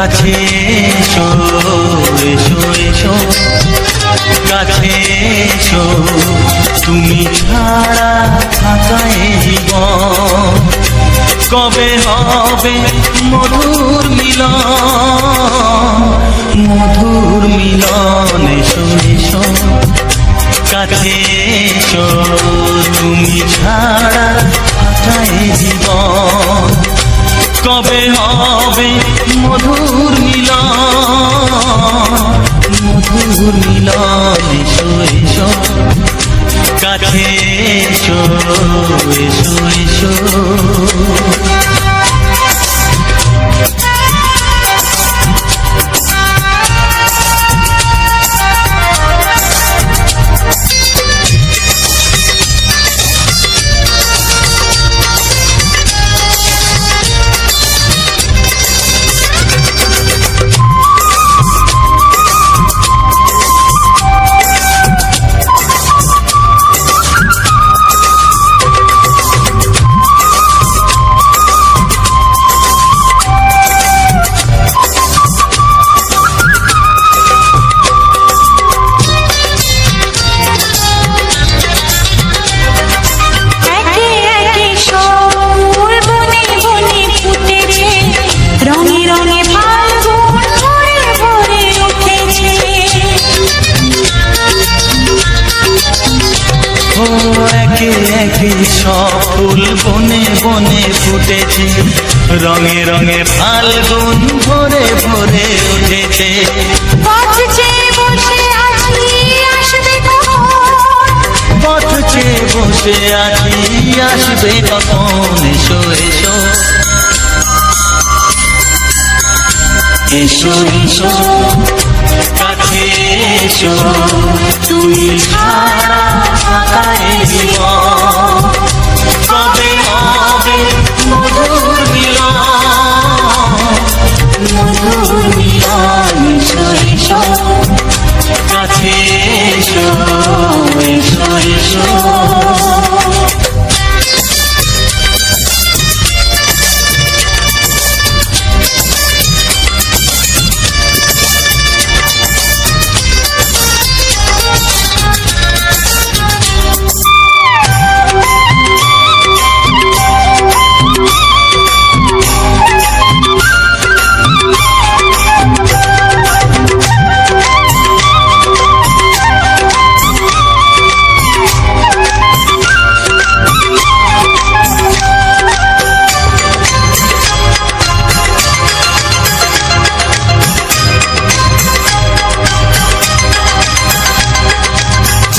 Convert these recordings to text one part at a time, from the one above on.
কাছে এসো এসো এসো কাছে এসো তুমি ছাড়া থাকা এ জীবন কবে হবে মধুর মিলন মধুর মিলন এসো এসো কাছে এসো তুমি ছাড়া থাকা এ জীবন কবে হবে মধুর মিলন এসো এসো কাছে এসো এসো এসো একে একে সব ফুল বনে বনে ফুটেছে রঙে রঙে ফাল্গুন ভরে ভরে উঠেছে পথ চেয়ে বসে আছি আসবে কখন এসো এসো এসো এসো কাছে এসো তুমি ছাড়া থাকা এ জীবন কবে হবে মধুর মিলন এসো এসো কাছে এসো এসো এসো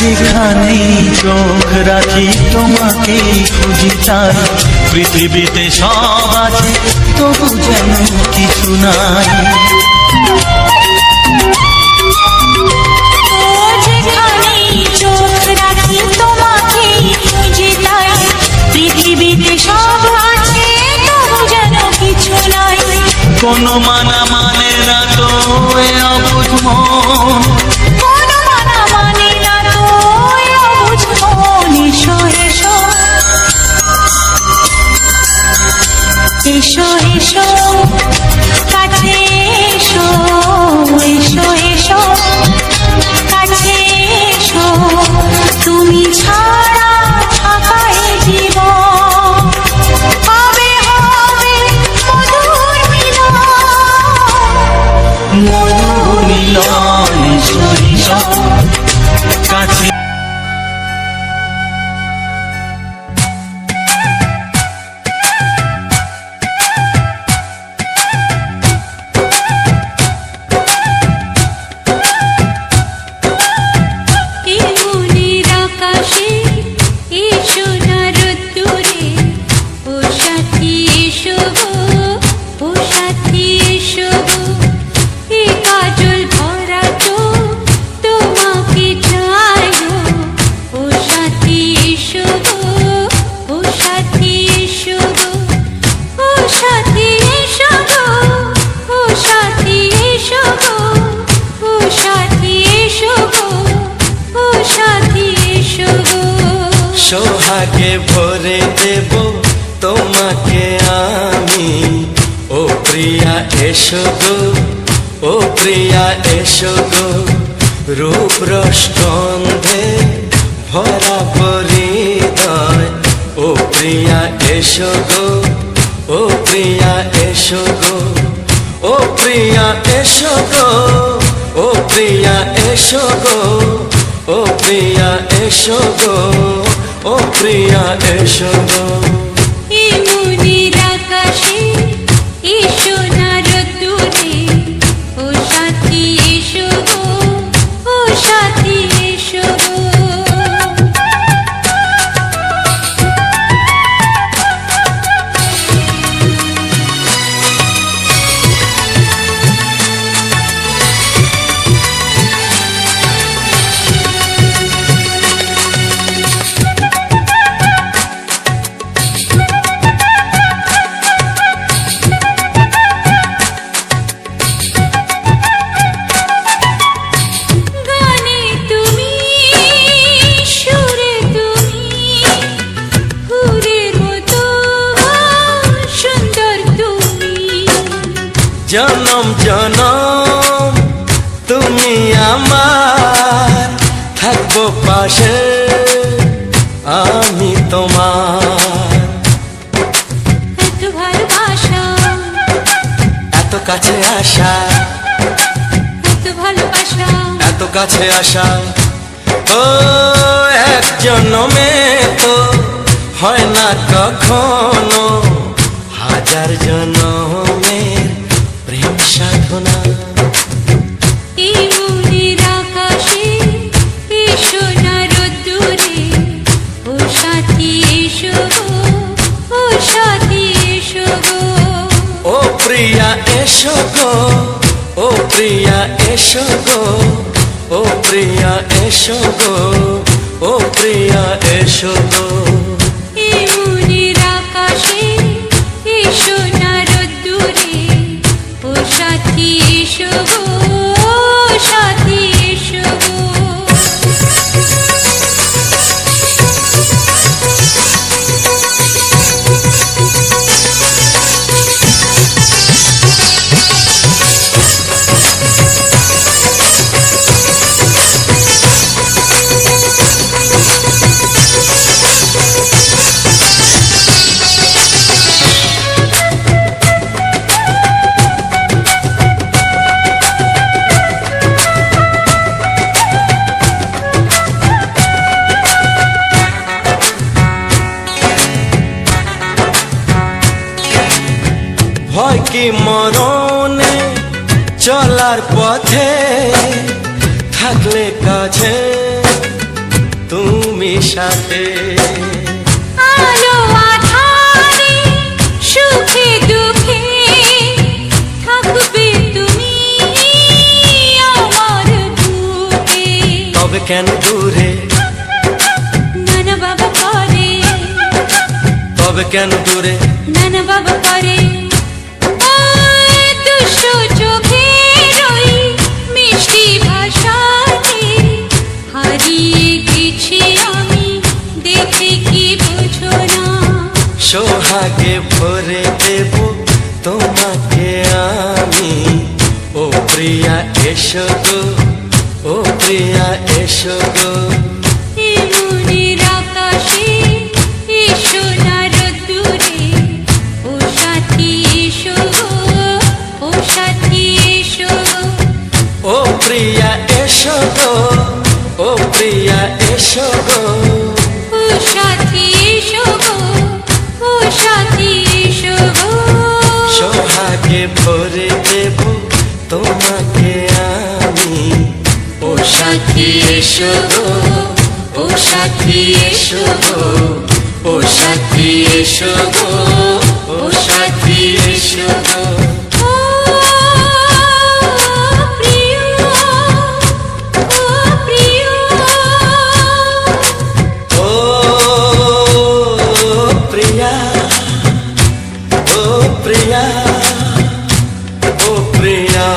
যেখানেই চোখ রাখি তোমাকেই খুঁজি তাই পৃথিবীতে সব আছে তবু যেন কিছু নাই যেখানেই চোখ রাখি তোমাকেই খুঁজি তাই পৃথিবীতে সব আছে তবু যেন কিছু নাই কোনো মানা মানে না তো এ অবুঝ মন এসো এসো কাছে এসো এসো এসো কাছে এসো তুমি ছাড়া থাকা এ জীবন কবে হবে মধুর মিলন এসো এসো কাছে সোহাগে ভরে দেব তোমাকে আমি ও প্রিয়া এসো গো ও প্রিয়া এসো গো রূপ রস গন্ধে ভরা পরিদয় ও প্রিয়া এসো গো ও প্রিয়া এসো গো ও প্রিয়া এসো গো ও প্রিয়া এসো গো ও প্রিয়া এসো গো ও প্রিয়া এসো গো এই মনের আকাশে এসো না রোদ্দুরে, ও সাথী এসো গো, ও সাথী এসো গো। গানে তুমি, সুরে তুমি, ফুলের মতো সুন্দর তুমি। জনম জনম তুমি আমার থাকবো পাশে আমি তোমার এত ভালোবাসা, এত কাছে আসা এত ভালোবাসা, এত কাছে আসা ও এক জন্মে তো হয় না কখনো হাজার জন্মের প্রেম সাধনা এই মনের আকাশে এসো না রোদ্দুরে, ও সাথী এসো গো, ও সাথী এসো গো। ও প্রিয়া এসো গো ও প্রিয়া এসো গো ও প্রিয়া এসো গো ও প্রিয়া এসো গো এই মনের আকাশে এসো না রোদ্দুরে, ও সাথী এসো গো, ও সাথী এসো গো। ভয় কি মরণে চলার পথে থাকলে কাছে তুমি সাথে আলো আঁধারে সুখে দুঃখে থাকবে তুমি আমার বুকে। তবে কেন দূরে নানা বাবা করে, তবে কেন দূরে নানা বাবা করে, ওই দুষ্ট চোখের ওই মিষ্টি ভাষাতে হারিয়ে গেছি আমি, দেখে কি বুঝো না। সোহাগে ভরে দেব তোমাকে আমি ও প্রিয়া এসো গো ও প্রিয়া এসো গো এই মনের আকাশে এসো না রোদ্দুরে, ও সাথী এসো গো, ও সাথী এসো গো। ও প্রিয়া এসো গো ও প্রিয়া এসো গো ও সাথী এসো গো, ও সাথী এসো গো। সোহাগে ভরে দেব তোমাকে আমি ও সাথী এসো গো ও সাথী এসো গো ও সাথী এসো গো ও সাথী এসো গো ও প্রিয়, ও প্রিয়, ও প্রিয়া ও প্রিয়া ও প্রিয়া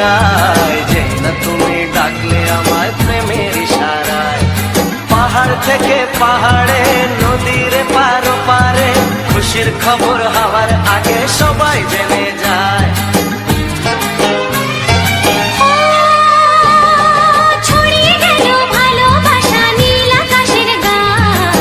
যায়, যে না তুমি ডাকলে আমায় প্রেমের ইশারায়। পাহাড় থেকে পাহাড়ে, নদীর পার পারে, খুশির খবর হওয়ার আগে সবাই জেনে যায়। ছড়িয়ে গেল ভালোবাসা নীল আকাশের গায়,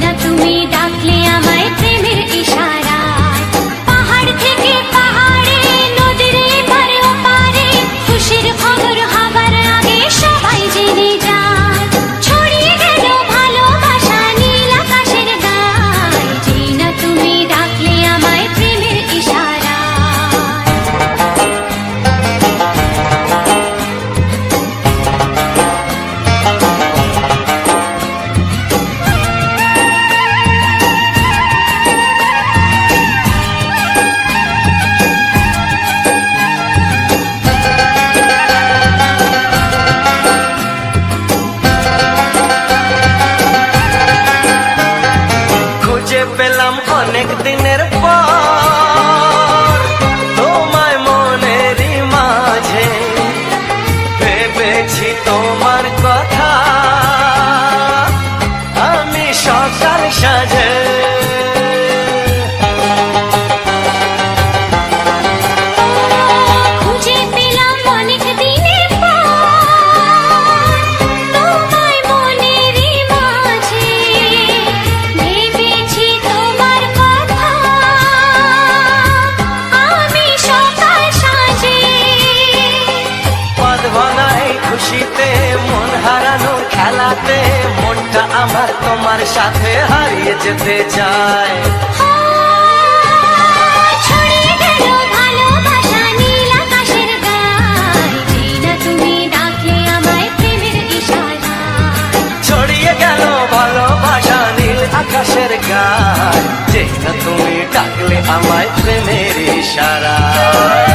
না তুমি ডাকলে আমায় প্রেমের ইশারায়। পাহাড় থেকে পাহাড়ে, নদীর এপারে ওপারে, খুশির খবর হবার আগে সবাই জেনে যায়। ছড়িয়ে গেল ভালোবাসা নীল আকাশের গায়, না তুমি ডাকলে আমায় প্রেমের ইশারায়। খুঁজে পেলাম অনেক দিনের পর তোমায় মনেরই মাঝে, ভেবেছি তোমার কথা আমি সকাল সাজে। খুঁজে পেলাম অনেক দিনের পর তোমায় মনেরই মাঝে, ভেবেছি তোমার কথা আমি সকাল সাজে। পদ বানাই খুশিতে, মন হারানোর খেলাতে, মনটা আমার তোমার সাথে হারিয়ে যেতে চায়। ছড়িয়ে গেল ভালোবাসা নীল আকাশের গায়, না তুমি ডাকলে আমায় প্রেমের ইশারায়। ছড়িয়ে গেল ভালোবাসা নীল আকাশের গায়, যে না তুমি ডাকলে আমায় প্রেমের ইশারায়।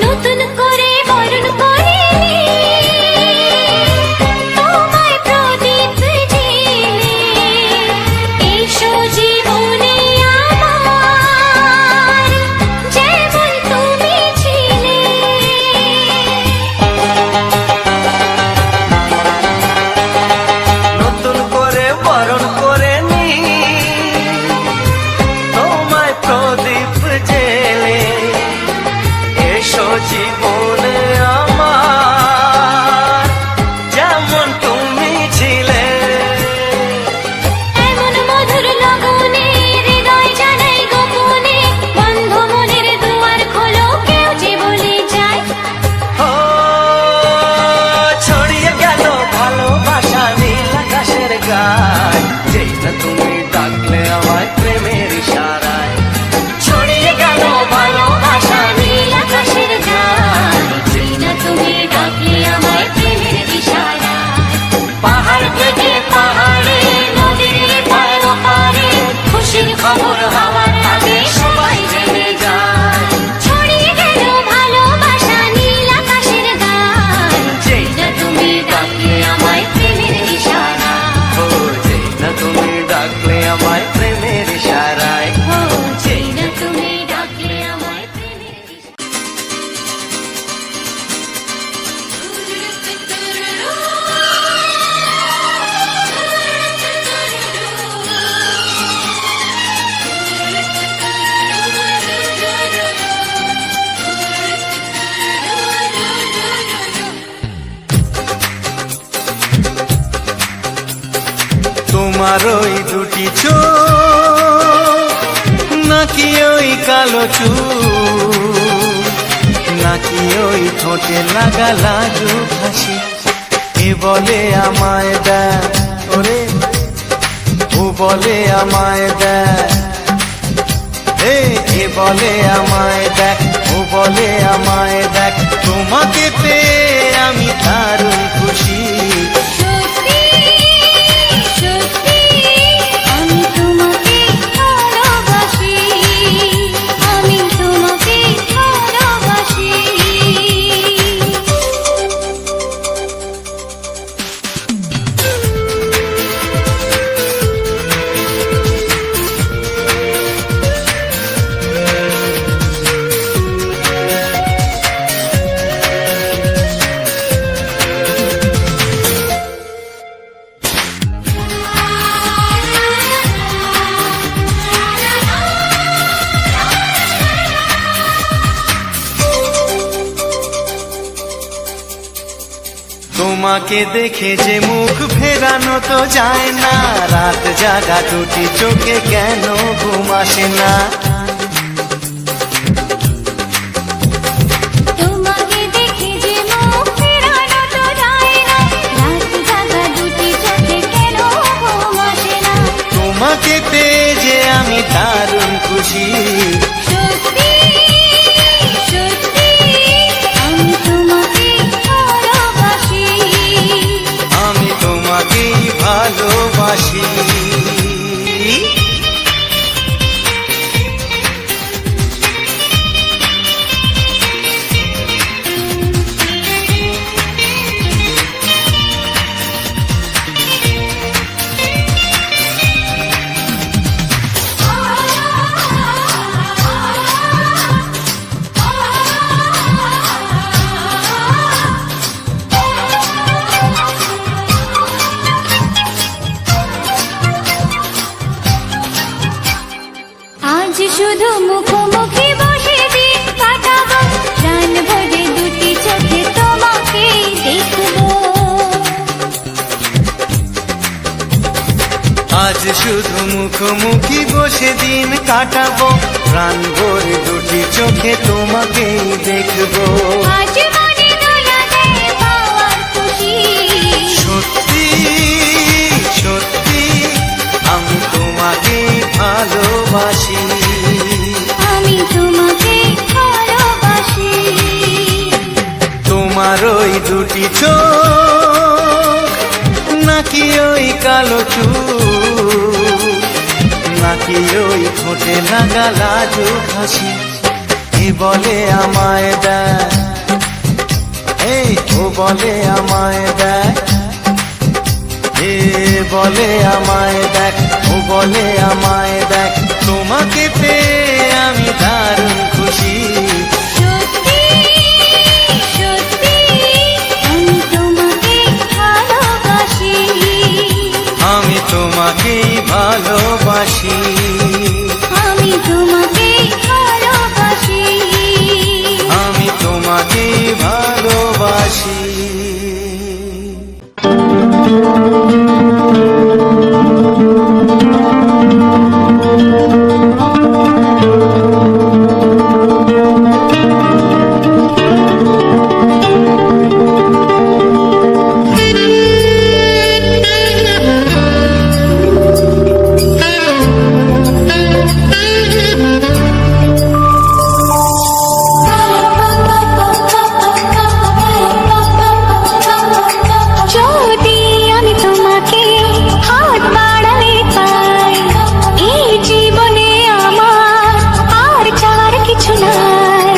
নতুন করে বরণ করে তোমায় প্রদীপ জেলে, এসো জীবনে আমার যেমন তুমি ছিলে। নতুন করে বরণ করে নি তোমায় প্রদীপ জেলে, এসো জীবনে আমার যেমন তুমি ছিলে। এমন মধুর লগনে হৃদয় জানাই গোপনে, বন্ধ মনের দুয়ার খোলো কেউ যে বলে যায়। ও ছড়িয়ে গেল ভালোবাসা নীল আকাশের গায়, যে না তুমি ডাকলে আমায় প্রেমের ইশারায়। ছড়িয়ে গেল ভালোবাসা নীল আকাশের গায়, যে না তুমি ডাকলে আমায় প্রেমের ইশারায়। পাহাড় থেকে পাহাড়ে, নদীর পার পারে, খুশির খবর হওয়ার আগে সবাই জেনে যায়। ছড়িয়ে গেল ভালোবাসা নীল আকাশের গায়, যে না তুমি ডাকলে আমায় প্রেমের ইশারায়। ও যে না তুমি ডাকলে আমায় প্রেমের ইশারায়। ও যে না তুমি ডাকলে আমায় প্রেমের তোমার ওই দুটি চোখ, নাকি ওই কালো চুল, নাকি ওই ঠোঁটে লাগা লাজুক হাসি, এ বলে আমায় দেয় ওরে, ও বলে আমায় দেয়, এ বলে আমায় দেখ, ও বলে আমায় দেখ, তোমাকে পেয়ে আমি দারুণ খুশি। সত্যি তোমাকে দেখে যে মুখ ফেরানো তো যায় না, রাত জাগা দুটি চোখে কেন ঘুম আসে না। তোমাকে দেখে যে মুখ ফেরানো তো যায় না, রাত জাগা দুটি চোখে কেন ঘুম আসে না। তোমাকে পেয়ে যে আমি দারুণ খুশি, সত্যি সত্যি আমি তোমাকে ভালোবাসি, আমি তোমাকেই ভালোবাসি। আজ শুধু মুখোমুখি বসে দিন কাটাবো, প্রাণ ভরে দুটি চোখে তোমাকে দেখবো। আজ শুধু মুখোমুখি বসে দিন কাটাবো, প্রাণ ভরে দুটি চোখে তোমাকেই দেখবো। আজ মনে দোলা দেয় পাওয়ার খুশি, সত্যি সত্যি আমি তোমাকেই ভালোবাসি, আমি তোমাকে ভালোবাসি। তোমার ওই দুটি চোখ নাকি ওই কালো চুল, নাকি ওই ঠোঁটে লাগা লাজুক হাসি, এ বলে আমায় দেয়, এই ও বলে আমায় দেয়, এ বলে আমায় দেখ, ও বলে আমায় দেখ, তোমাকে পেয়ে আমি দারুণ খুশি। সত্যি সত্যি আমি তোমাকে ভালোবাসি, আমি তোমাকেই ভালোবাসি, আমি তোমাকে ভালোবাসি, আমি তোমাকেই ভালোবাসি। যদি আমি তোমাকে হাত বাড়ালে পাই, এই জীবনে আমার আর চাওয়ার কিছু নাই।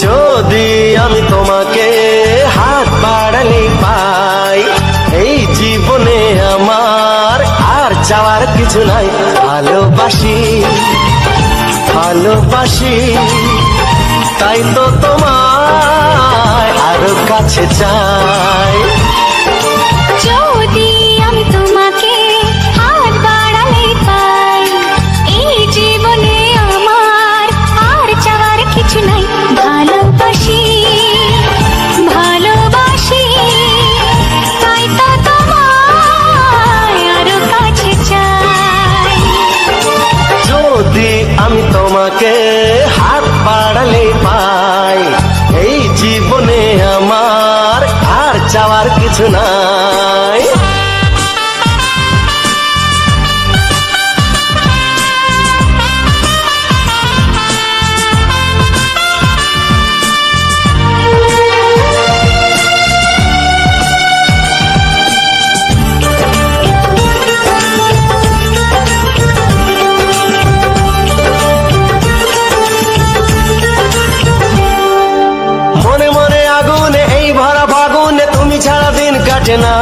যদি আমি তোমাকে হাত বাড়ালে পাই, এই জীবনে আমার আর চাওয়ার কিছু নাই। ভালোবাসি ভালোবাসি তাই তো তোমায় আরো কাছে চাই। যদি আমি তোমাকে হাত বাড়ালে পাই, এই জীবনে আমার আর চাওয়ার কিছু নাই। ভালোবাসি ভালোবাসি তাই তো তোমায় আরো কাছে চাই। যদি আমি তোমাকে হাত বাড়ালে পাই, এই জীবনে আমার আর চাওয়ার কিছু নাই। মনে মনে আগুনে এই ভরা ফাগুনে তুমি ছাড়া দিন কাটে না,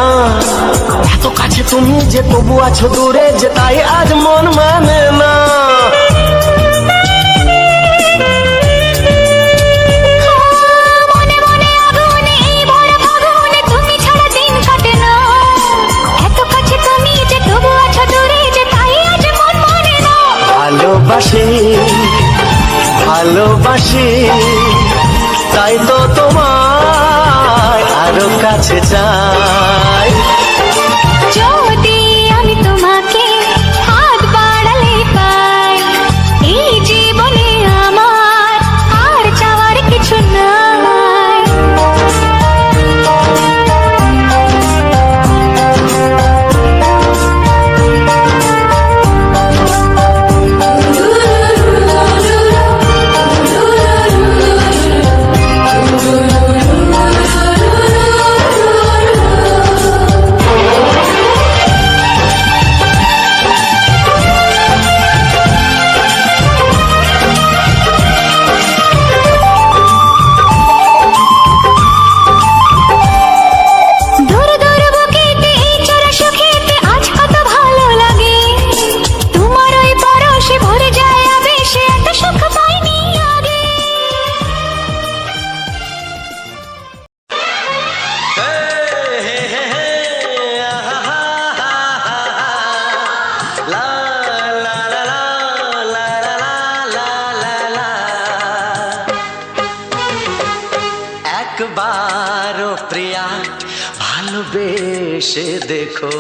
এত কাছে তুমি যে তবু আছো দূরে যে তাই আজ মন মানে না। মনে মনে আগুনে এই ভরা ফাগুনে তুমি ছাড়া দিন কাটে না, এত কাছে তুমি যে তবু আছো দূরে যে তাই আজ মন মানে না। ভালোবাসি ভালোবাসি, তাই তো তোমায় আরো কাছে চাই। যদি আমি তোমাকে হাত বাড়ালে পাই, এই জীবনে আমার আর চাওয়ার কিছু নাই। দূর দূর বুকেতে এই চোরা সুখেতে আজ কত ভালো লাগে, তোমার ওই পরশে ভরে যায় আবেশে, এত সুখ পাইনি আগে। একবারও প্রিয়া ভালোবেসে দেখো,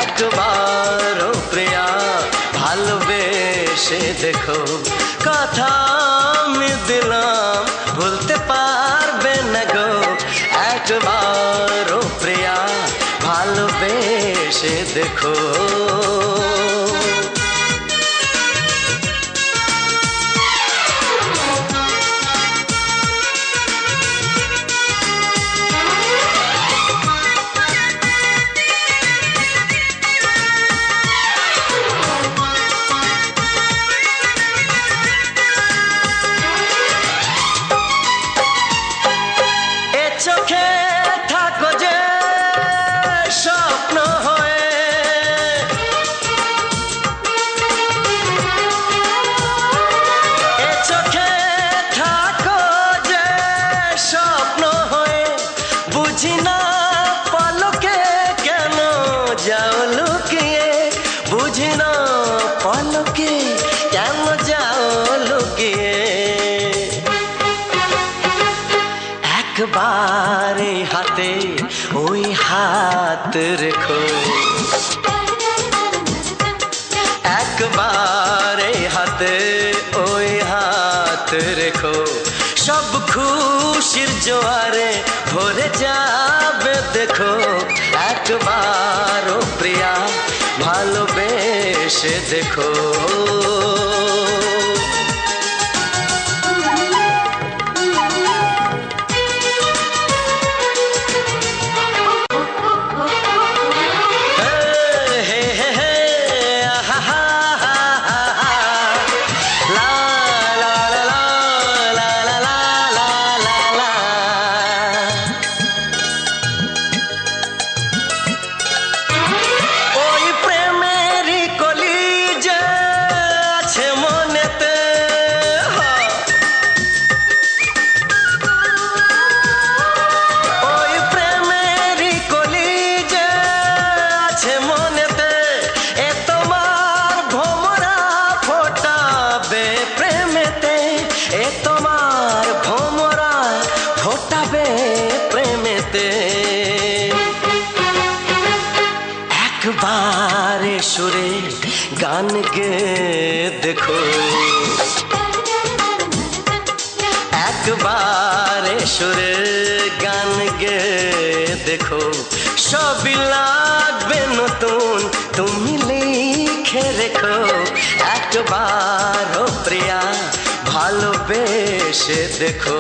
একবারও প্রিয়া ভালোবেসে দেখো। কথা আমি দিলাম ভুলতে পারবে না গো, একবারও প্রিয়া ভালোবেসে দেখো। এ চোখে থাকো যে স্বপ্ন হয়ে, এ চোখে থাকো যে স্বপ্ন হয়ে, বুঝি না পলকে কেন যাও লুকিয়ে, বুঝি না পলকে কেন যাও লুকিয়ে। একবার এই হাতে ওই হাত রেখো, একবার এই হাতে ওই হাত রেখো, সব খুশির জোয়ারে ভরে যাবে দেখো। একবারও প্রিয়া ভালোবেসে দেখো। ওই প্রেমেরই কলি যে আছে মনেতে, ওই প্রেমেরই কলি যে আছে মনেতে, এ তোমার ভোমরা ফোটাবে প্রেমেতে, এ তোমার ভোমরা ফোটাবে প্রেমেতে। একবার সুরে গান গে দেখো, একবার সুরে গান গে দেখো, সবই লাগবে নতুন তুমি লিখে রেখো। একবারও প্রিয়া ভালোবেসে দেখো।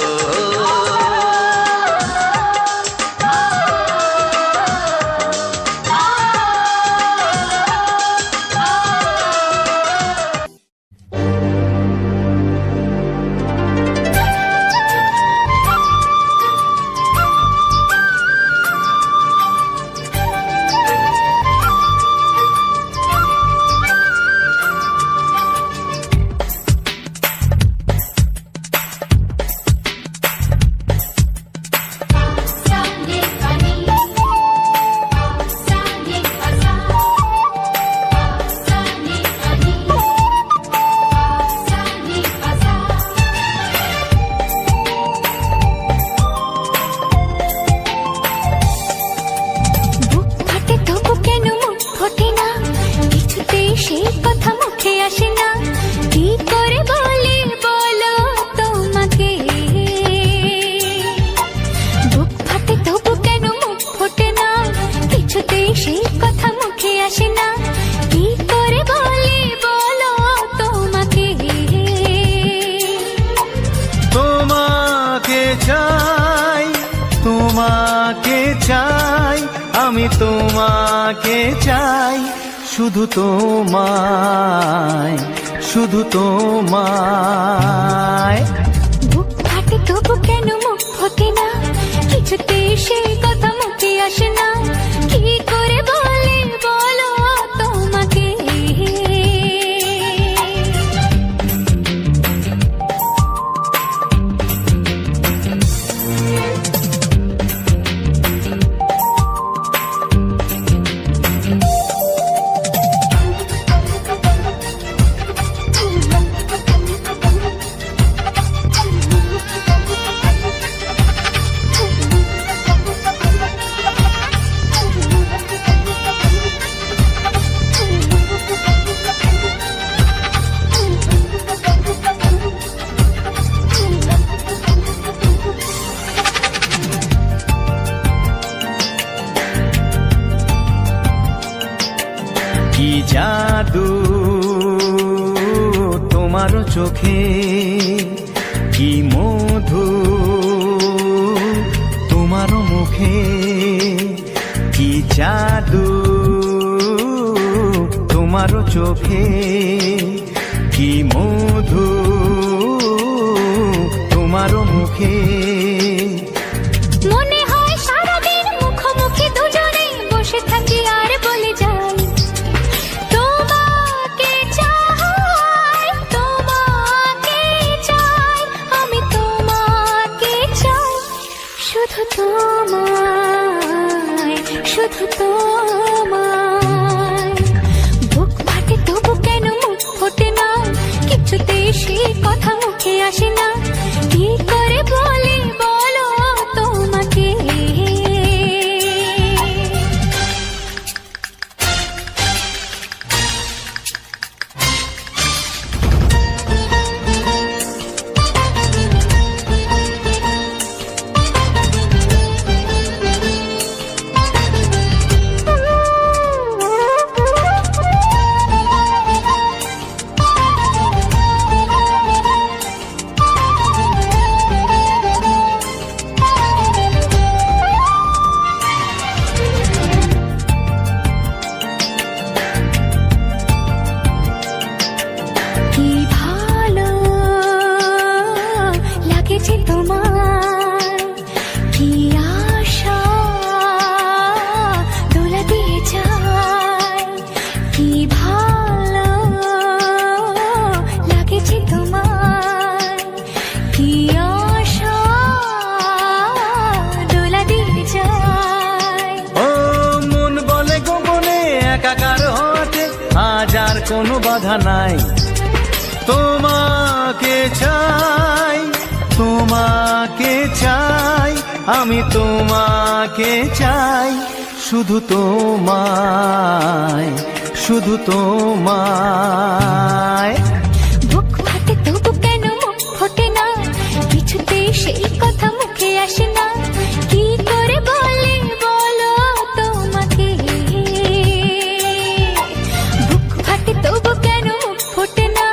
তোমাকে চাই, শুধু তোমায়, শুধু তোমায়। বুক ফাটে তবু কেন মুখ ফোটে না, কিছুতে সে কথা মুখে আসে না, কি করে বলে বলো তোমাকে। কি জাদু তোমার চোখে, কি মধু তোমার মুখে, কি জাদু তোমার চোখে, কি মধু তোমার মুখে। মনে হয় সারাদিন মুখোমুখি দুজনে বসে থাকি আর বলে যাই, তোমাকে চাই, তোমাকে চাই, আমি তোমাকে চাই, শুধু তোমায়, শুধু তোমায়। বুক ফাটে তবু কেন মুখ ফোটে না, কিছুতে সে কথা মুখে আসে না, কি করে বলে বলো তোমাকে। কি ভালো লাগেছে তোমার, কি আশা দোলা দিয়ে যায়, কি ভালো লাগেছে তোমার, কি আশা দোলা দিয়ে যায়। ও মন বলে গোপনে একাকার হতে, আজ আর কোনো বাধা নাই। তোমাকে চাই, তোমাকে চাই, আমি তোমাকে চাই, শুধু তোমায়, শুধু তোমায়। বুক ফাটে তবু কেন মুখ ফোটে না, কিছুতে সেই কথা মুখে আসে না, কি করে বলে বলো তোমাকে। বুক ফাটে তবু কেন মুখ ফোটে না,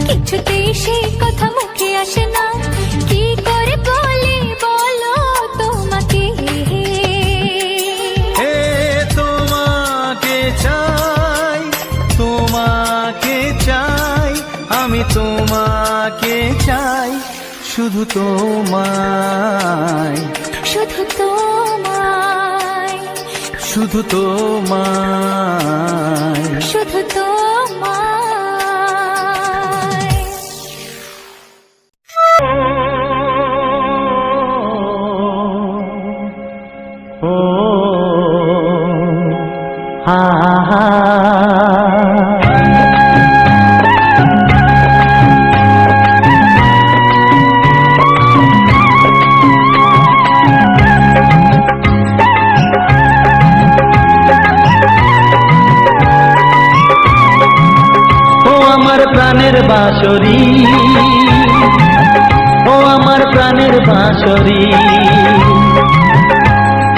কিছুতে সেই কথা মুখে আসে না, কি করে বলে বলো তোমাকে। হে তোমাকে চাই, তোমাকে চাই, আমি তোমাকে চাই, শুধু তোমায়, শুধু তোমায়, শুধু তোমায়। শুধু তোমায়। ও হা হা। প্রাণের বাঁশরি, ও আমার প্রাণের বাঁশরি,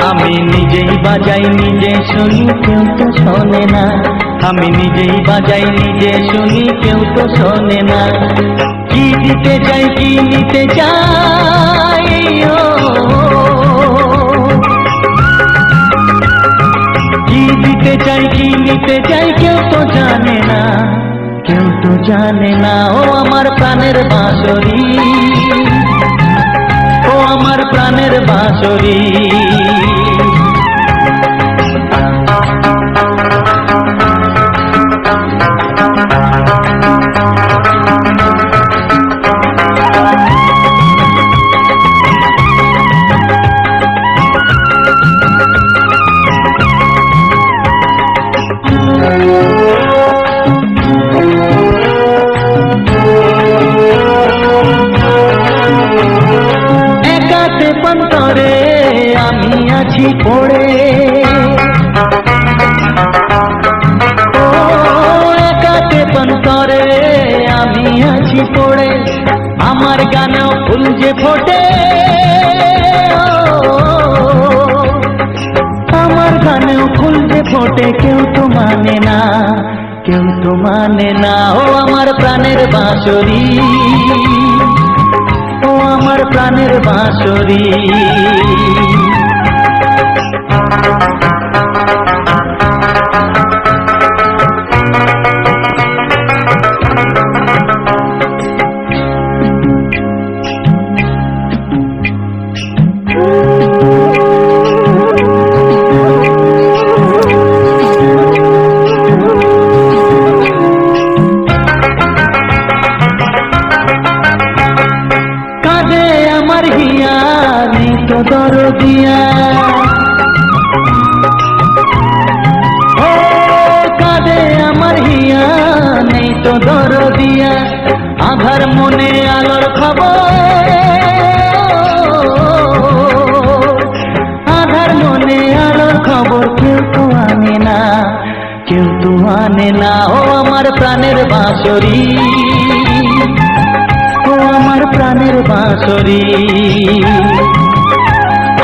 আমি নিজেই বাজাই নিজে শুনি, কেউ তো শোনে না। আমি নিজেই বাজাই নিজে শুনি, কেউ তো শোনে না। কি দিতে চাই কি নিতে চাই, ও দিতে চাই কি নিতে চাই কেউ তো জানে না, কেউ তো জানে না। ও আমার প্রাণের বাঁশরি, ও আমার প্রাণের বাঁশরি। একাতে পন্তরে আমি আছি পড়ে, ও একাতে পন্তরে আমি আছি পড়ে। আমার গানেও ফুল যে ফোটে, আমার গানেও ফুল যে ফোটে, কেউ তো মানে না, কেউ তো মানে না। ও আমার প্রাণের বাঁশরি, ও আমার প্রাণের বাঁশরি। কাঁদে আমার হিয়া নেই তো দরদিয়া, ও কাঁদে আমার হিয়া নেই তো দরদিয়া। আধার মনে আলোর খবর, আধার মনে আলোর খবর কেউ তো আনে না, কেউ তো আনে না। ও আমার প্রাণের বাঁশরি, ও আমার প্রাণের বাঁশরি।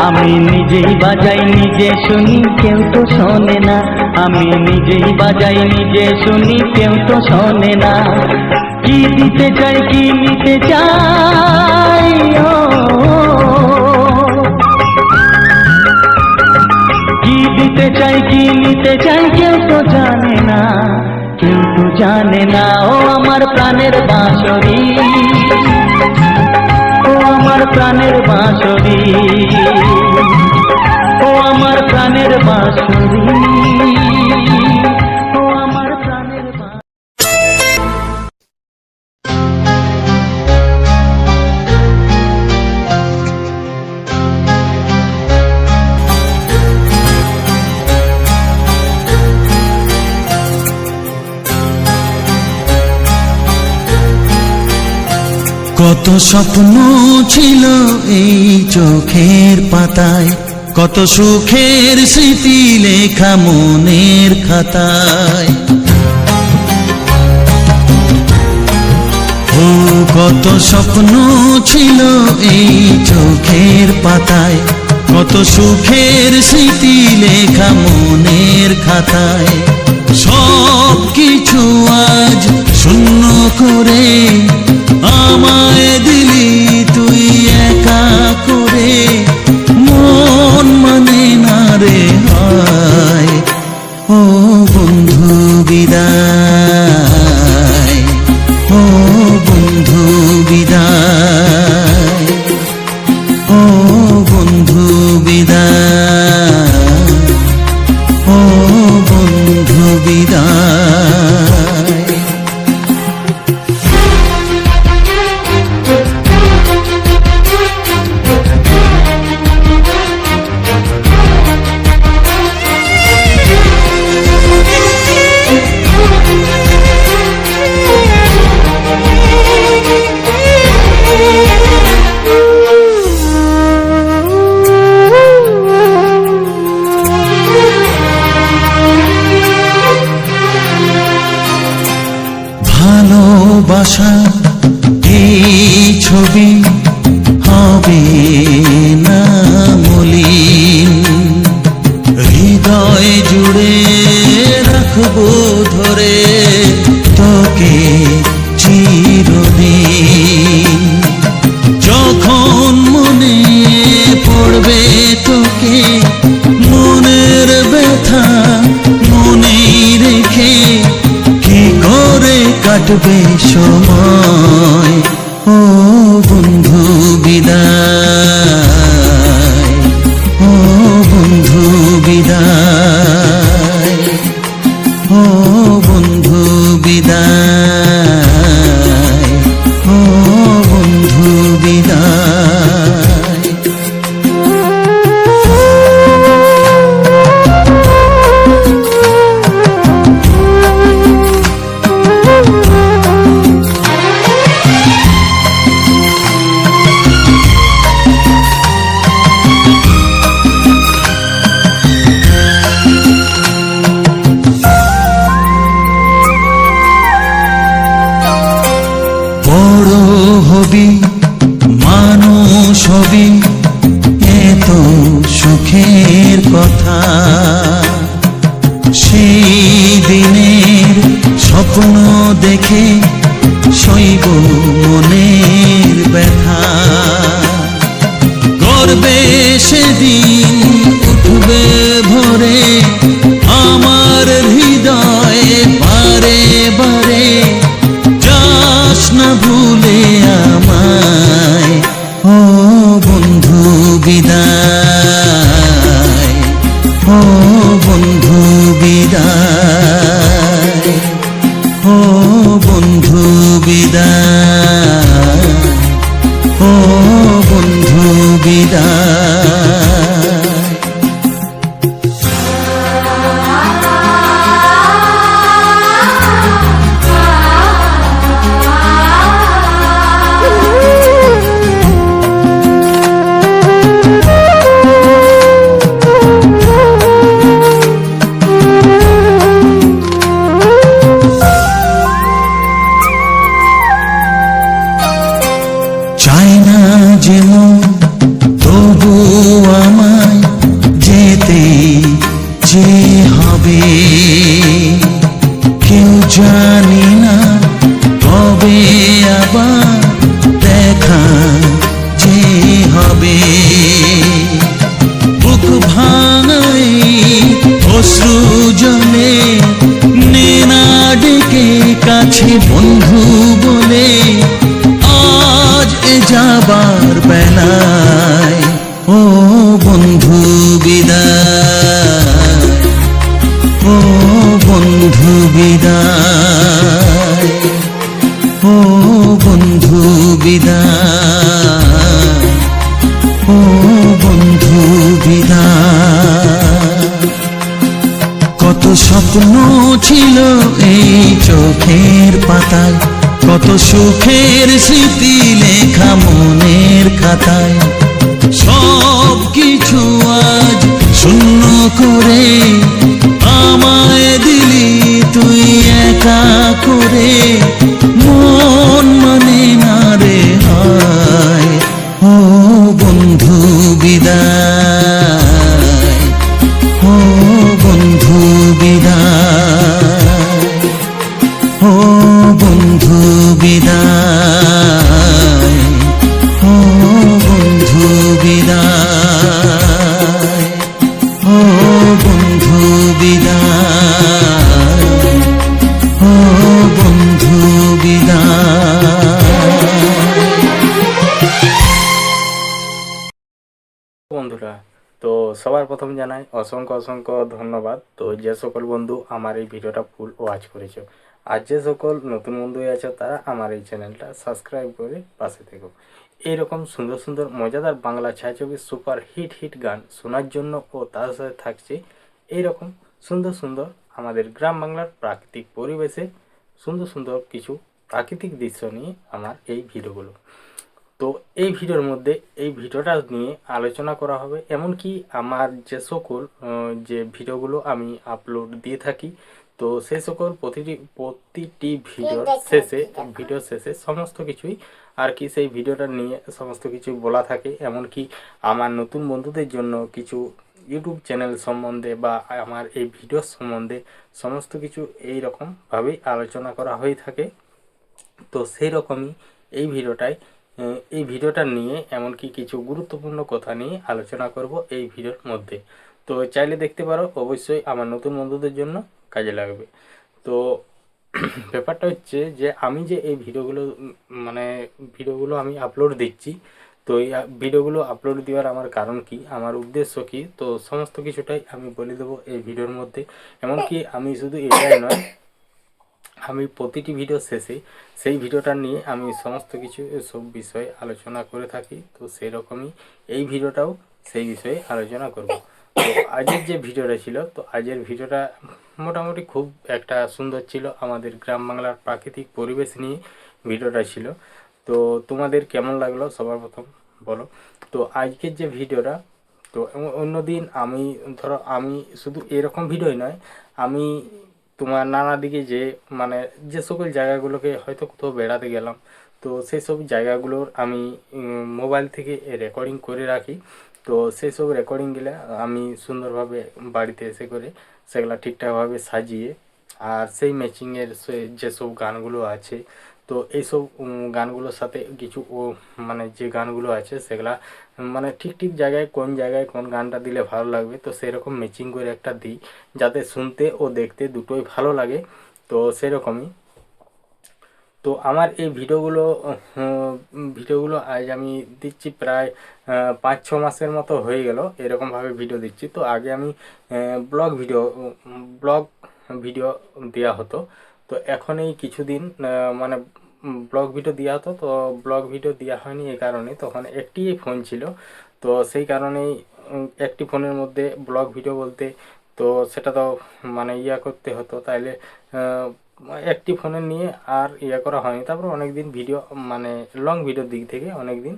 আমি নিজেই বাজাই নিজে শুনি, কেউ তো শোনে না। আমি নিজেই বাজাই নিজে শুনি, কেউ তো শোনে না। কি দিতে চাই কি নিতে চাই, ও কি দিতে চাই কি নিতে চাই কেউ তো জানে না, কেউ তো জানে না। ও আমার প্রাণের বাঁশরি, ও আমার প্রাণের বাঁশরি, ও আমার প্রাণের বাঁশরি, ও আমার প্রাণের বাঁশরি। কত স্বপ্ন ছিল এই চোখের পাতায়, কত সুখের স্মৃতি লেখা মনের খাতায়। ও কত স্বপ্ন ছিল এই চোখের পাতায়, কত সুখের স্মৃতি লেখা মনের খাতায়। সব কিছু আজ শূন্য করে আমায় দিলি তুই একা করে, মন মানে না রে হায়। ও বন্ধু বিদায়, ও বন্ধু বিদায়, ও বন্ধু বিদায়, ও বন্ধু বিদায়। ভালোবাসা এই ছবি হবে না মলিন, হৃদয় জুড়ে রাখবো ধরে তোকে চিরদিন। যখন মনে পড়বে তোকে মনের ব্যথা কাটবে সময়, ও বন্ধু বিদায়, ও বন্ধু বিদায়, ও বন্ধু বিদায়, ও বন্ধু বিদায়। বড় হবি, মানুষ হবি, এত সুখের কথা, সেই দিনের স্বপ্ন দেখে সইব মনের ব্যথা। গর্বে সেদিন উঠবে ভরে আমার হৃদয়ে বারে বারে, যাস না ভুলে আমায়, ও বন্ধু বিদায়, ও বন্ধু বিদায়, ও বন্ধু বিদায়, ও বন্ধু বিদায়। চাই না যেমন তবু আমায় যেতে যে হবে, কেউ জানি না কবে আবার দেখা যে হবে। বুক ভাঙাই অশ্রু জলে নে না ডেকে কাছে বন্ধু বলে, আজ এ যাবার বেলায়, ও বন্ধু বিদায়, ও বন্ধু বিদায়, ও বন্ধু বিদায়, ও বন্ধু বিদায়। কত স্বপ্ন ছিল এই চোখের পাতায়, কত সুখের স্মৃতি লেখা মনের খাতায়, সব কিছু আজ শূন্য করে আমায় দিলি তুই একা করে। মন মানে না রে হায়, ও বন্ধু বিদায়, ও বন্ধু বিদায়, ও বন্ধু বিদায়, ও বন্ধু বিদায়, ও বন্ধু বিদায়, ও বন্ধু বিদায়। বন্ধুরা, তো সবার প্রথম জানাই অসংখ্য অসংখ্য ধন্যবাদ। তো যে সকল বন্ধু আমার এই ভিডিওটা ফুল ওয়াচ করেছো, আর যে সকল নতুন বন্ধু আছে তারা আমার এই চ্যানেলটা সাবস্ক্রাইব করে পাশে থেকো। এইরকম সুন্দর সুন্দর মজাদার বাংলা ছায়াছবি সুপার হিট গান শোনার জন্য, ও তার সাথে থাকছে এইরকম সুন্দর সুন্দর আমাদের গ্রাম বাংলার প্রাকৃতিক পরিবেশে সুন্দর সুন্দর কিছু প্রাকৃতিক দৃশ্য নিয়ে আমার এই ভিডিওগুলো। তো এই ভিডিওর মধ্যে এই ভিডিওটা নিয়ে আলোচনা করা হবে, এমনকি আমার যে সকল যে ভিডিওগুলো আমি আপলোড দিয়ে থাকি, তো সেই সকল প্রতিটি ভিডিও শেষে সমস্ত কিছুই আর কি সেই ভিডিওটা নিয়ে সমস্ত কিছু বলা থাকে। এমনকি আমার নতুন বন্ধুদের জন্য কিছু ইউটিউব চ্যানেল সম্বন্ধে বা আমার এই ভিডিও সম্বন্ধে সমস্ত কিছু এই রকমভাবেই আলোচনা করা হয়ে থাকে। তো সেই রকমই এই ভিডিওটা নিয়ে এমনকি কিছু গুরুত্বপূর্ণ কথা নিয়ে আলোচনা করব এই ভিডিওর মধ্যে। তো চাইলে দেখতে পারো, অবশ্যই আমার নতুন বন্ধুদের জন্য কাজে লাগবে। তো ব্যাপারটা হচ্ছে যে আমি যে এই ভিডিওগুলো মানে ভিডিওগুলো আমি আপলোড দিচ্ছি, তো এই ভিডিওগুলো আপলোড দেওয়ার আমার কারণ কি, আমার উদ্দেশ্য কি, তো সমস্ত কিছুটাই আমি বলে দেবো এই ভিডিওর মধ্যে। এমনকি আমি শুধু এটাই নয়, আমি প্রতিটি ভিডিও শেষে সেই ভিডিওটা নিয়ে আমি সমস্ত কিছু সব বিষয়ে আলোচনা করে থাকি। তো সেই রকমই এই ভিডিওটাও সেই বিষয়ে আলোচনা করব। তো আজকের যে ভিডিওটা ছিল, তো আজকের ভিডিওটা মোটামুটি খুব একটা সুন্দর ছিল, আমাদের গ্রাম বাংলার প্রাকৃতিক পরিবেশ নিয়ে ভিডিওটা ছিল। তো তোমাদের কেমন লাগলো সবার প্রথম বলো। তো আজকের যে ভিডিওটা, তো অন্যদিন আমি ধরো আমি শুধু এরকম ভিডিওই নয়, আমি তোমার নানা দিকে যে মানে যে সকল জায়গাগুলোকে হয়তো কোথাও বেড়াতে গেলাম, তো সেই সব জায়গাগুলোর আমি মোবাইল থেকে রেকর্ডিং করে রাখি। তো সেই সব রেকর্ডিংগুলো আমি সুন্দরভাবে বাড়িতে এসে করে সেগুলো ঠিকঠাকভাবে সাজিয়ে, আর সেই ম্যাচিংয়ের যেসব গানগুলো আছে, তো এইসব গানগুলোর সাথে কিছু মানে যে গানগুলো আছে সেগুলা মানে ঠিক ঠিক জায়গায় কোন গানটা দিলে ভালো লাগবে, তো সেরকম ম্যাচিং করে একটা দিই, যাতে শুনতে ও দেখতে দুটোই ভালো লাগে। তো সেরকমই তো আমার এই ভিডিওগুলো আজ আমি দিচ্ছি প্রায় 5-6 মাসের মতো হয়ে গেল এরকমভাবে ভিডিও দিচ্ছি। তো আগে আমি ব্লগ ভিডিও দেওয়া হতো, তো এখন এই কিছুদিন মানে ব্লগ ভিডিও দেওয়া হতো, তো ব্লগ ভিডিও দেওয়া হয়নি এই কারণে তখন একটি ফোন ছিল। তো সেই কারণেই একটি ফোনের মধ্যে ব্লগ ভিডিও বলতে, তো সেটা তো মানে করতে হতো, তাইলে একটি ফোনে নিয়ে আর করা হয়নি। তারপর অনেক দিন ভিডিও মানে লং ভিডিওর দিক থেকে অনেক দিন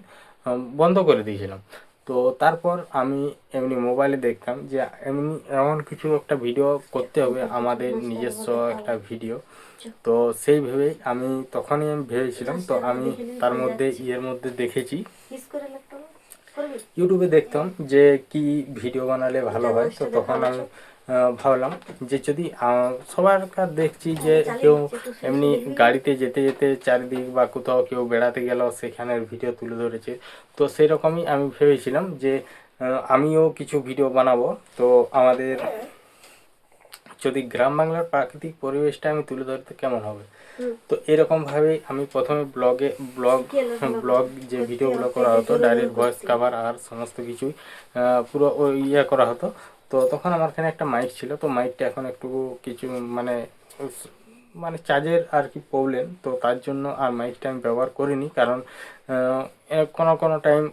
বন্ধ করে দিয়েছিলাম। তো তারপর আমি এমনি মোবাইলে দেখতাম যে এমন কিছু একটা ভিডিও করতে হবে, আমাদের নিজস্ব একটা ভিডিও। তো সেই ভেবেই আমি তখনই ভেবেছিলাম, তো আমি তার মধ্যে মধ্যে দেখেছি, ইউটিউবে দেখতাম যে কি ভিডিও বানালে ভালো হয়। তো তখন আমি ভাবলাম যে যদি সবার কার দেখছি যে কেউ এমনি গাড়িতে যেতে যেতে চারিদিক বা কোথাও কেউ বেড়াতে গেল সেখানের ভিডিও তুলে ধরেছে, তো সেই রকমই আমি ভেবেছিলাম যে আমিও কিছু ভিডিও বানাবো। তো আমাদের যদি গ্রাম বাংলার প্রাকৃতিক পরিবেশটা আমি তুলে ধরতে কেমন হবে। তো এরকমভাবেই আমি প্রথমে ব্লগ যে ভিডিওগুলো করা হতো, ডাইরেক্ট ভয়েস কাভার আর সমস্ত কিছুই পুরো ওই করা হতো। তো তখন আমার এখানে একটা মাইক ছিল, তো মাইকটা এখন একটু কিছু মানে মানে চার্জের আর কি প্রবলেম, তো তার জন্য আর মাইকটা আমি ব্যবহার করিনি। কারণ কোনো টাইম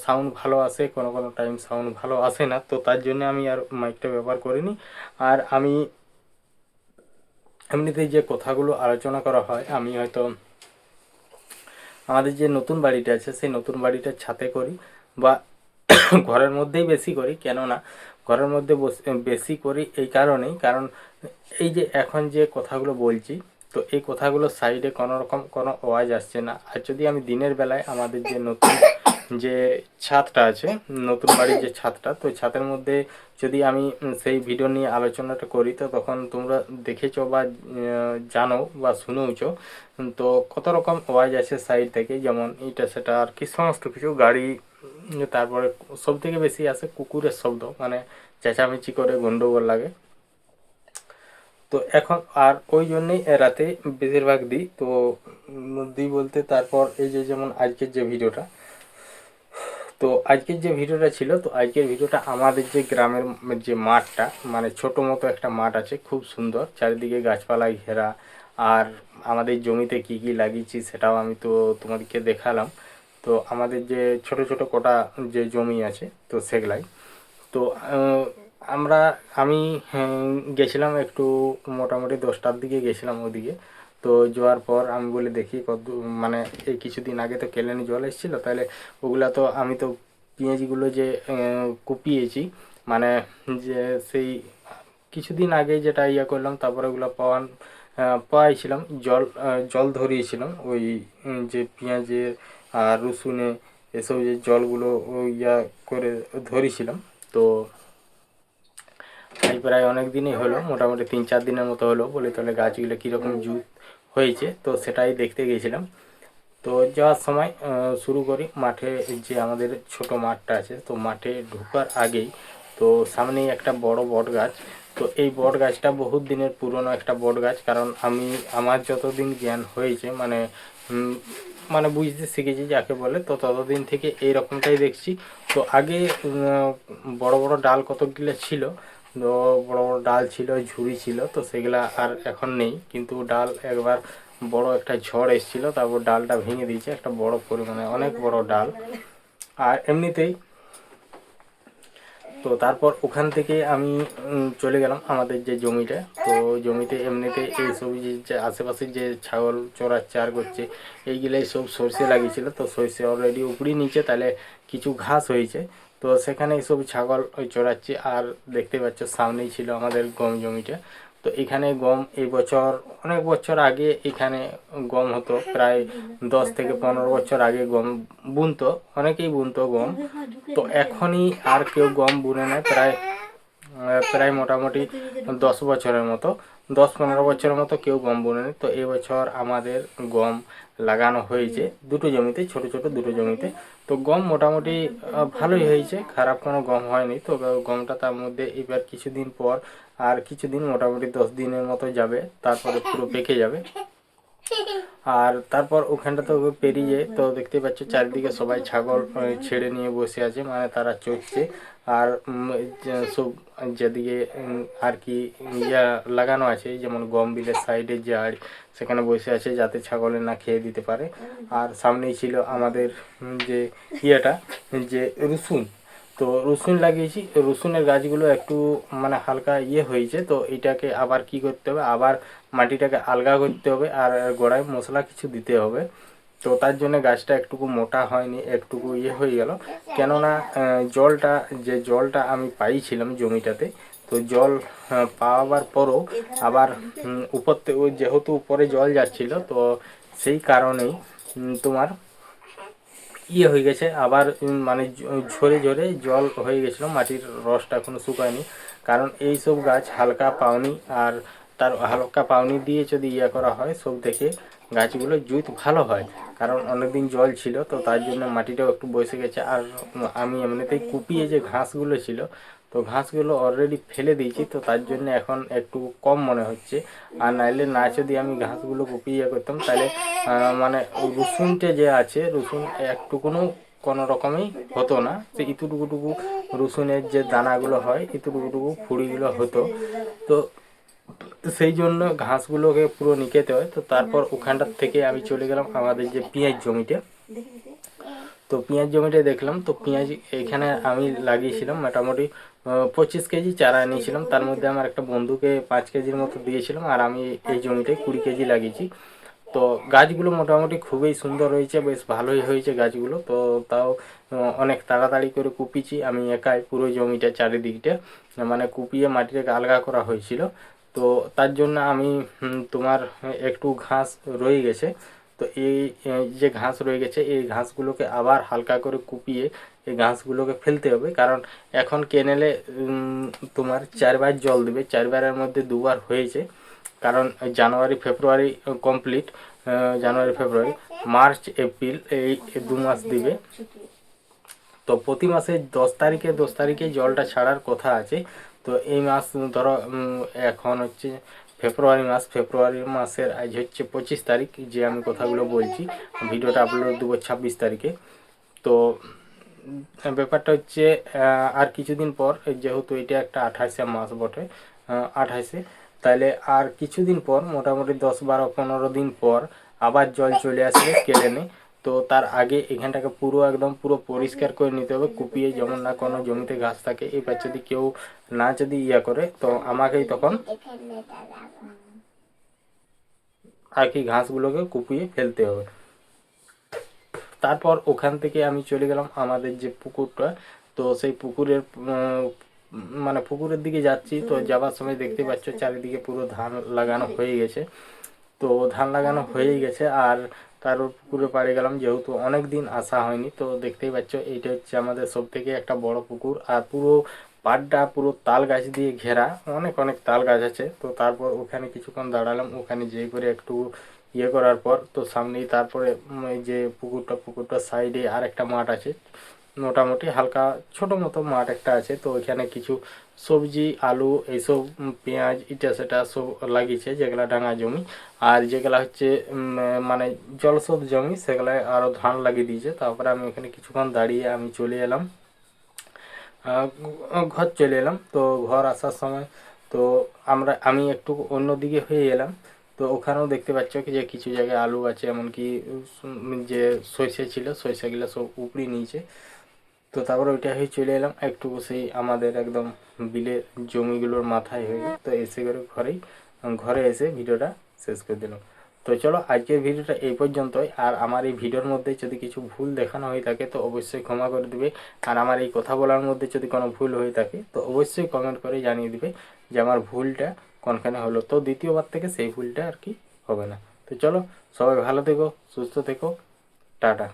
সাউন্ড ভালো আসে, কোনো টাইম সাউন্ড ভালো আসে না, তো তার জন্য আমি আর মাইকটা ব্যবহার করিনি। আর আমি এমনিতেই যে কথাগুলো আলোচনা করা হয়, আমি হয়তো আমাদের যে নতুন বাড়িটা আছে সেই নতুন বাড়িটার ছাদে করি, বা ঘরের মধ্যেই বেশি করি। কেননা ঘরের মধ্যে বেশি করি এই কারণেই, কারণ এই যে এখন যে কথাগুলো বলছি, তো এই কথাগুলো সাইডে কোনো রকম কোনো আওয়াজ আসছে না। আর যদি আমি দিনের বেলায় আমাদের যে নতুন যে ছাদটা আছে, নতুন বাড়ির যে ছাদটা, তো ছাদের মধ্যে যদি আমি সেই ভিডিও নিয়ে আলোচনাটা করি, তো তখন তোমরা দেখেছো বা জানো বা শুনেওছো, তো কত রকম আওয়াজ আসে সাইড থেকে, যেমন এটা সেটা আর কি সমস্ত কিছু গাড়ি। তারপরে সব থেকে বেশি আসে কুকুরের শব্দ, মানে চেঁচামেচি করে গন্ডগোল লাগে। তো এখন আর ওই জন্যেই রাতে বেশিরভাগ দিই। তো দিই বলতে তারপর এই যে যেমন আজকের যে ভিডিওটা, তো আজকের যে ভিডিওটা ছিল, তো আজকের ভিডিওটা আমাদের যে গ্রামের যে মাঠটা, মানে ছোট মতো একটা মাঠ আছে, খুব সুন্দর, চারিদিকে গাছপালায় ঘেরা। আর আমাদের জমিতে কি কি লাগিয়েছি সেটাও আমি তো তোমাদেরকে দেখালাম। তো আমাদের যে ছোট ছোট কটা যে জমি আছে, তো সেগুলাই তো আমরা আমি গেছিলাম একটু মোটামুটি 10টার দিকে গেছিলাম ওদিকে। তো যাওয়ার পর আমি বলে দেখি কত মানে এই কিছুদিন আগে তো কেলেনি জল এসেছিলো, তাহলে ওগুলা তো আমি তো পেঁয়াজগুলো যে কুপিয়েছি, মানে যে সেই কিছুদিন আগে যেটা করলাম, তারপরে ওগুলো পাওয়াইছিলাম জল ধরিয়েছিলাম ওই যে পেঁয়াজের আর রসুনে এসব যে জলগুলো করে ধরেছিলাম। তো এই প্রায় অনেক দিনই হলো, মোটামুটি 3-4 দিনের মতো হলো বলে, তাহলে গাছগুলো কীরকম জুত হয়েছে তো সেটাই দেখতে গিয়েছিলাম। তো যাওয়ার সময় শুরু করি মাঠে, যে আমাদের ছোট মাঠটা আছে, তো মাঠে ঢোকার আগেই তো সামনেই একটা বড় বট গাছ, তো এই বট গাছটা বহুত দিনের পুরনো একটা বট গাছ, কারণ আমার যতদিন জ্ঞান হয়েছে মানে মানে বুঝতে শিখেছি যাকে বলে, তো ততদিন থেকে এই রকমটাই দেখছি। তো আগে বড় বড় ডাল কতকগুলো ছিল, তো বড় বড় ডাল ছিল, ঝুড়ি ছিল, তো সেগুলা আর এখন নেই। কিন্তু ডাল একবার বড় একটা ঝড় এসেছিল, তারপর ডালটা ভেঙে দিয়েছে একটা বড় পরিমাণে, অনেক বড় ডাল। আর এমনিতেই তো তারপর ওখান থেকে আমি চলে গেলাম আমাদের যে জমিটা। তো জমিতে এমনিতে এই সব যে আশেপাশে যে ছাগল চড়াচ্ছে আর করছে, এইগুলাই সব সরষে লাগিয়েছিল। তো সরষে অলরেডি উপরি নিচে তাহলে কিছু ঘাস হয়েছে, তো সেখানে এইসব ছাগল ওই চড়াচ্ছে। আর দেখতে পাচ্ছ সামনেই ছিল আমাদের গম জমিটা। তো এখানে গম এই বছর, অনেক বছর আগে এখানে গম হতো, প্রায় 10 থেকে 15 বছর আগে গম বুনতো, অনেকেই বুনতো গম। তো এখনই আর কেউ গম বুনে না, প্রায় প্রায় মোটামুটি 10 বছরের মতো, 10-15 বছরের মতো কেউ গম বুনে না। তো এবছর আমাদের গম লাগানো হয়েছে দুটো জমিতে, ছোট ছোট দুটো জমিতে। তো গম মোটামুটি ভালোই হয়েছে, খারাপ কোনো গম হয়নি। তো গমটা তার মধ্যে এবার কিছুদিন পর, আর কিছুদিন মোটামুটি 10 দিনের মতো যাবে, তারপরে পুরো পেকে যাবে। আর তারপর ওখানটা তো পেরিয়ে তো দেখতে পাচ্ছ চারিদিকে সবাই ছাগল ছেড়ে নিয়ে বসে আছে, মানে তারা চড়ছে। আর সব যেদিকে আর কি ইয়া লাগানো আছে, যেমন গম বিলের সাইডে যে আড়, সেখানে বসে আছে যাতে ছাগলে না খেয়ে দিতে পারে। আর সামনেই ছিল আমাদের যে ইয়েটা, যে রসুন। তো রসুন লাগিয়েছি, রসুনের গাছগুলো একটু মানে হালকা হয়েছে। তো এটাকে আবার কি করতে হবে, আবার মাটিটাকে আলগা করতে হবে, আর গোড়ায় মশলা কিছু দিতে হবে। তো তার জন্য গাছটা একটুকু মোটা হয়নি, একটুকু হয়ে গেল। কেননা জলটা আমি পাইছিলাম জমিটাতে, তো জল পাওয়ার পরও আবার উপর থেকে যেহেতু উপরে জল যাচ্ছিল, তো সেই কারণেই তোমার হয়ে গেছে আবার, মানে ঝরে ঝরে জল হয়ে গেছিলো, মাটির রসটা এখনো শুকায়নি। কারণ এই সব গাছ হালকা পাওনি, আর তার হালকা পাওনি দিয়ে যদি করা হয় সব থেকে গাছগুলো জুত ভালো হয়। কারণ অনেকদিন জল ছিল, তো তার জন্য মাটিটাও একটু বসে গেছে। আর আমি এমনিতেই কুপিয়ে যে ঘাসগুলো ছিল, তো ঘাসগুলো অলরেডি ফেলে দিয়েছি, তো তার জন্য এখন একটু কম মনে হচ্ছে। আর নাইলে না যদি আমি ঘাসগুলো কুপিয়ে করতাম, তাহলে মানে রসুনটা যে আছে, রসুন একটুকুনো কোনো রকমেই হতো না। তো ইতুটুকুটুকু রসুনের যে দানাগুলো হয়, ইতুটুকুটুকু ফুড়িগুলো হতো। তো সেই জন্য ঘাসগুলোকে পুরো নিকেতে হয়। তো তারপর ওখানটার থেকে আমি চলে গেলাম আমাদের যে পেঁয়াজ জমিটা। তো পেঁয়াজ জমিটা দেখলাম, তো পেঁয়াজ এখানে আমি লাগিয়েছিলাম মোটামুটি 25 কেজি চারা নিয়েছিলাম। তার মধ্যে আমার একটা বন্ধুকে 5 কেজির মতো দিয়েছিলাম, আর আমি এই জমিটায় 20 কেজি লাগিয়েছি। তো গাছগুলো মোটামুটি খুবই সুন্দর হয়েছে, বেশ ভালোই হয়েছে গাছগুলো। তো তাও অনেক তাড়াতাড়ি করে কুপিয়েছি আমি একাই পুরো জমিটা চারিদিকটা, মানে কুপিয়ে মাটিটাকে আলগা করা হয়েছিল। তো তার জন্য আমি তোমার একটু ঘাস রয়ে গেছে। তো এই যে ঘাস রয়ে গেছে, এই ঘাসগুলোকে আবার হালকা করে কুপিয়ে এই ঘাসগুলোকে ফেলতে হবে। কারণ এখন কেনেলে তোমার 4 বার জল দেবে, 4 বারের মধ্যে 2 বার হয়েছে। কারণ জানুয়ারি ফেব্রুয়ারি কমপ্লিট, জানুয়ারি ফেব্রুয়ারি মার্চ এপ্রিল এই 2 মাস দিবে। তো প্রতি মাসে 10 তারিখে জলটা ছাড়ার কথা আছে। তো এই মাস ধরো এখন হচ্ছে ফেব্রুয়ারি মাসের আজ হচ্ছে 25 তারিখ, যে আমি কথাগুলো বলছি, ভিডিওটা আপলোড দেবো 26 তারিখে। তো ব্যাপারটা হচ্ছে আর কিছুদিন পর, যেহেতু এটা একটা 28শে মাস বটে, 28শে, তাহলে আর কিছুদিন পর মোটামুটি 10-12-15 দিন পর আবার জল চলে আসবে কেলেনে। তো তার আগে এখানটাকে পুরো পরিষ্কার করে নিতে হবে, কুপিয়ে, যেমন না কোনো জমিতে ঘাস থাকে। এবার যদি কেউ না যদি করে, তো আমাকেই তখন আর কি ঘাসগুলোকে কুপিয়ে ফেলতে হবে। তারপর ওখান থেকে আমি চলে গেলাম আমাদের যে পুকুরটা। তো সেই পুকুরের মানে পুকুরের দিকে যাচ্ছি। তো যাওয়ার সময় দেখতে পাচ্ছ চারিদিকে পুরো ধান লাগানো হয়ে গেছে। তো ধান লাগানো হয়েই গেছে, আর তার পুকুরে পাড়ে গেলাম, যেহেতু অনেক দিন আসা হয়নি। তো দেখতেই পাচ্ছ এইটা হচ্ছে আমাদের সব থেকে একটা বড় পুকুর, আর পুরো পাড়টা পুরো তাল গাছ দিয়ে ঘেরা, অনেক অনেক তাল গাছ আছে। তো তারপর ওখানে কিছুক্ষণ দাঁড়ালাম, ওখানে যেয়ে করে একটু করার পর, তো সামনেই তারপরে এই যে পুকুরটা সাইডে আর একটা মাঠ আছে, মোটামুটি হালকা ছোটো মতো মাঠ একটা আছে, তো ওইখানে কিছু সবজি আলু এইসব পেঁয়াজ এটা সেটা সব লাগিয়েছে, যেগুলা ডাঙা জমি। আর যেগুলা হচ্ছে মানে জলস্রোত জমি সেগুলায় আরও ধান লাগিয়ে দিয়েছে। তারপরে আমি ওখানে কিছুক্ষণ দাঁড়িয়ে আমি চলে এলাম, ঘর চলে এলাম। তো ঘর আসার সময় তো আমি একটু অন্যদিকে হয়ে এলাম। তো ওখানেও দেখতে পাচ্ছ কি যে কিছু জায়গায় আলু আছে, এমনকি যে সরষে ছিল সরষেগুলো সব উপড়ে নিয়েছে। তো তারপর ওইটা হয়ে চলে এলাম একটু সেই আমাদের একদম বিলের জমিগুলোর মাথায় হয়ে। তো এসে করে ঘরে এসে ভিডিওটা শেষ করে দিলাম। তো চলো আজকের ভিডিওটা এই পর্যন্তই। আর আমার এই ভিডিওর মধ্যে যদি কিছু ভুল দেখানো হয়ে থাকে তো অবশ্যই ক্ষমা করে দিবে। আর আমার এই কথা বলার মধ্যে যদি কোনো ভুল হয়ে থাকে তো অবশ্যই কমেন্ট করে জানিয়ে দিবে যে আমার ভুলটা কোনখানে হলো। তো দ্বিতীয়বার থেকে সেই ভুলটা আর কি হবে না। তো চলো সবাই ভালো থেকো, সুস্থ থেকো, টাটা।